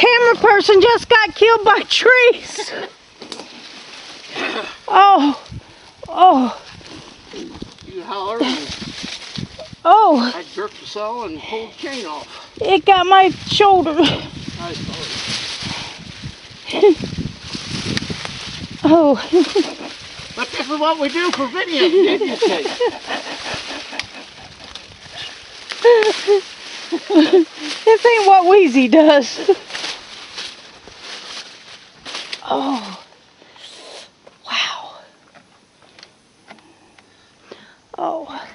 camera person just got killed by trees. Oh, oh. You hollered and Oh. I jerked the saw and pulled the chain off. It got my shoulder. I sorry. Oh. But this is what we do for video, didn't you say? This ain't what Weezy does. Oh. Wow. Oh.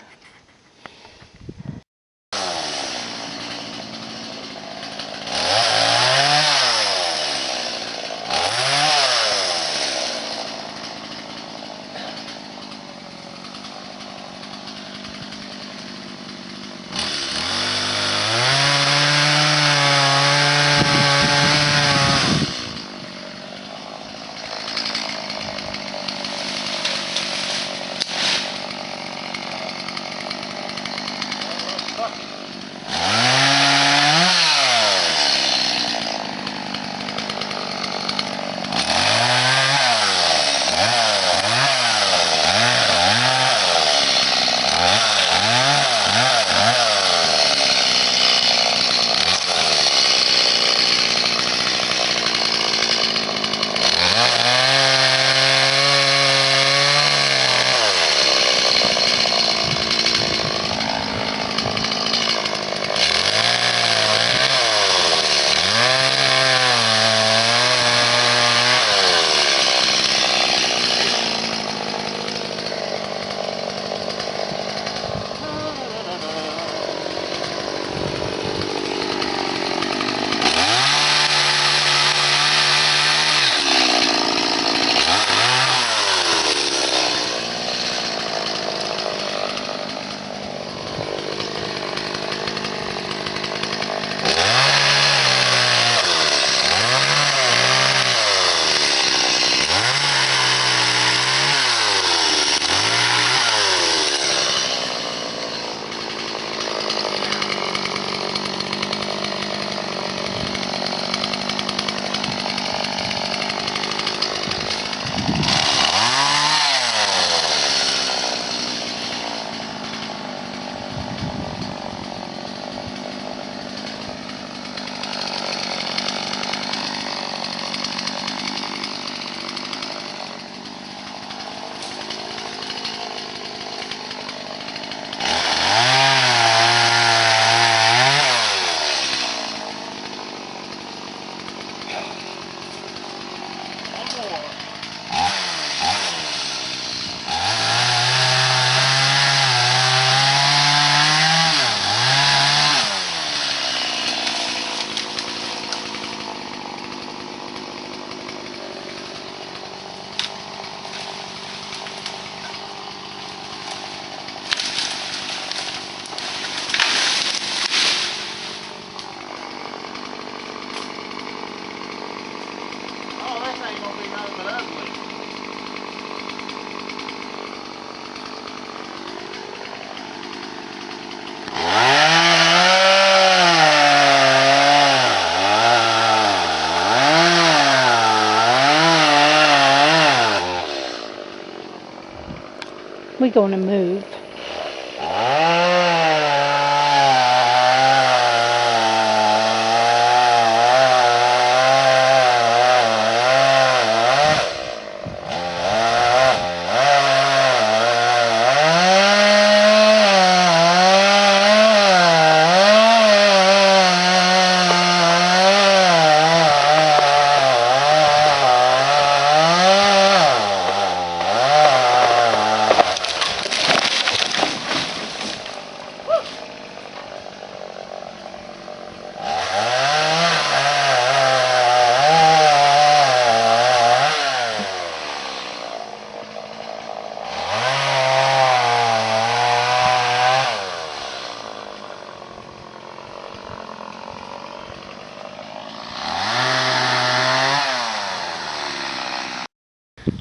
We're gonna move.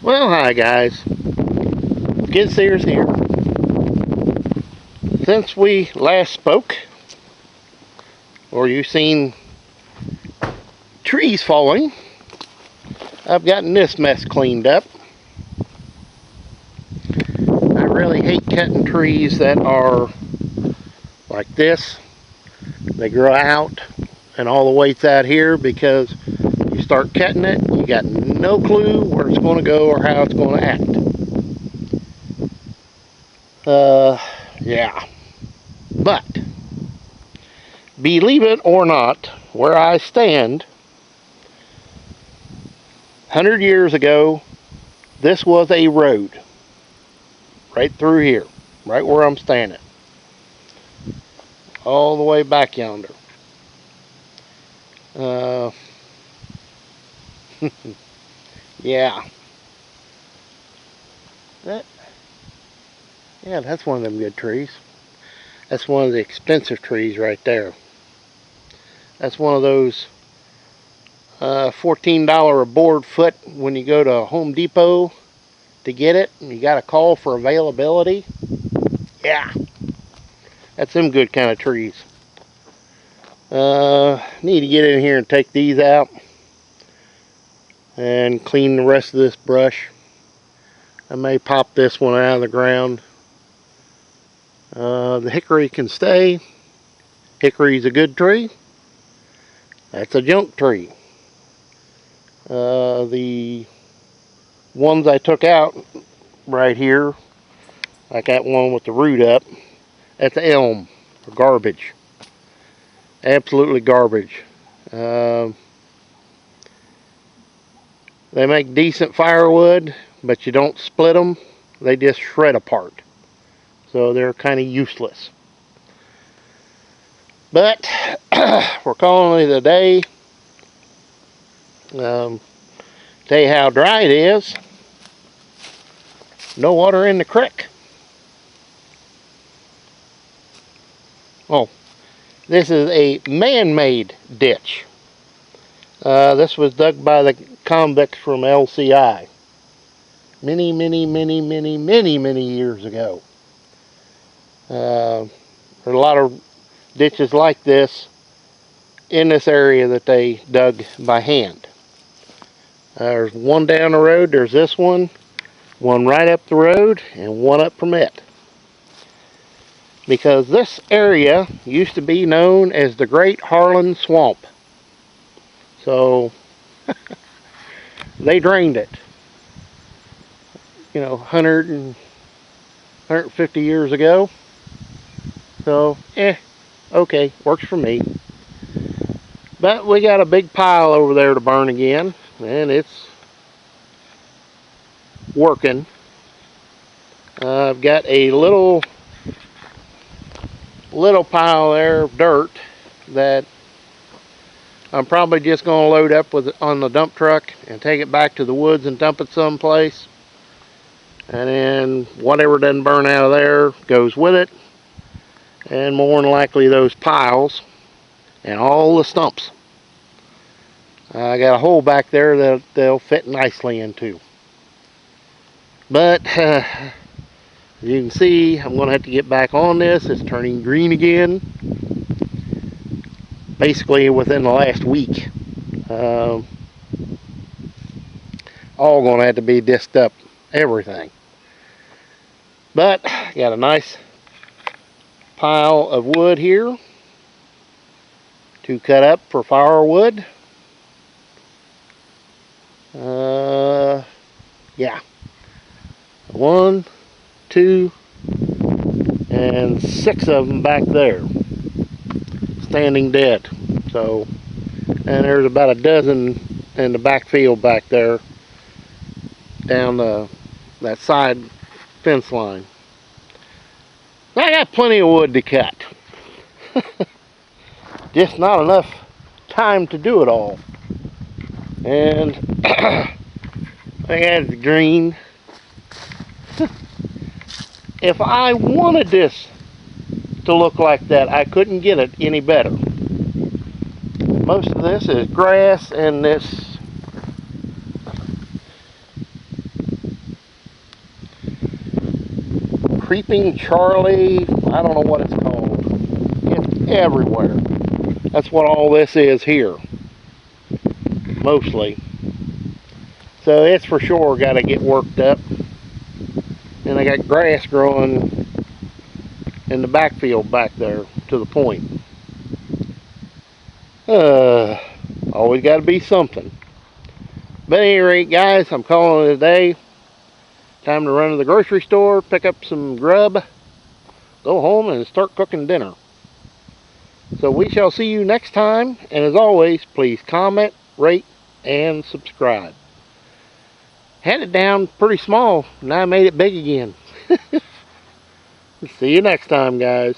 Well, hi guys. Skid Steer's here. Since we last spoke, or you seen trees falling, I've gotten this mess cleaned up. I really hate cutting trees that are like this. They grow out and all the weights out here, because you start cutting it, you got no clue where it's going to go or how it's going to act. Yeah. But, believe it or not, where I stand, 100 years ago, this was a road. Right through here. Right where I'm standing. All the way back yonder. Yeah. Yeah, that's one of them good trees. That's one of the expensive trees right there. That's one of those $14 a board foot when you go to Home Depot to get it, and you got to call for availability. Yeah, that's them good kind of trees. Need to get in here and take these out and clean the rest of this brush. I may pop this one out of the ground. The hickory can stay. Hickory's a good tree. That's a junk tree. The ones I took out right here, like that one with the root up, that's elm, or garbage. Absolutely garbage. They make decent firewood, but you don't split them. They just shred apart. So they're kind of useless. But we're calling it a day. Tell you how dry it is. No water in the creek. Oh, this is a man-made ditch. This was dug by the convicts from LCI many years ago. There's a lot of ditches like this in this area that they dug by hand. There's one down the road, there's this one right up the road, and one up from it. Because this area used to be known as the Great Harlan Swamp. So they drained it, 150 years ago. So, okay, works for me. But we got a big pile over there to burn again, and it's working. I've got a little pile there of dirt that I'm probably just going to load up on the dump truck and take it back to the woods and dump it someplace. And then whatever doesn't burn out of there goes with it. And more than likely those piles and all the stumps. I got a hole back there that they'll fit nicely into. But as you can see, I'm going to have to get back on this. It's turning green again. Basically within the last week. All going to have to be disced up, everything. But got a nice pile of wood here to cut up for firewood. Yeah. 1, 2, and 6 of them back there, standing dead. So, and there's about a dozen in the back field back there, down that side fence line. I got plenty of wood to cut. Just not enough time to do it all. And I got the green. If I wanted this to look like that, I couldn't get it any better. Most of this is grass, and this creeping Charlie, I don't know what it's called. It's everywhere. That's what all this is here. mostly. So it's for sure got to get worked up. And I got grass growing in the backfield back there to the point. Always got to be something. But at any rate, guys, I'm calling it a day. Time to run to the grocery store, pick up some grub, go home and start cooking dinner. So we shall see you next time. And as always, please comment, rate, and subscribe. Had it down pretty small. Now I made it big again. See you next time, guys.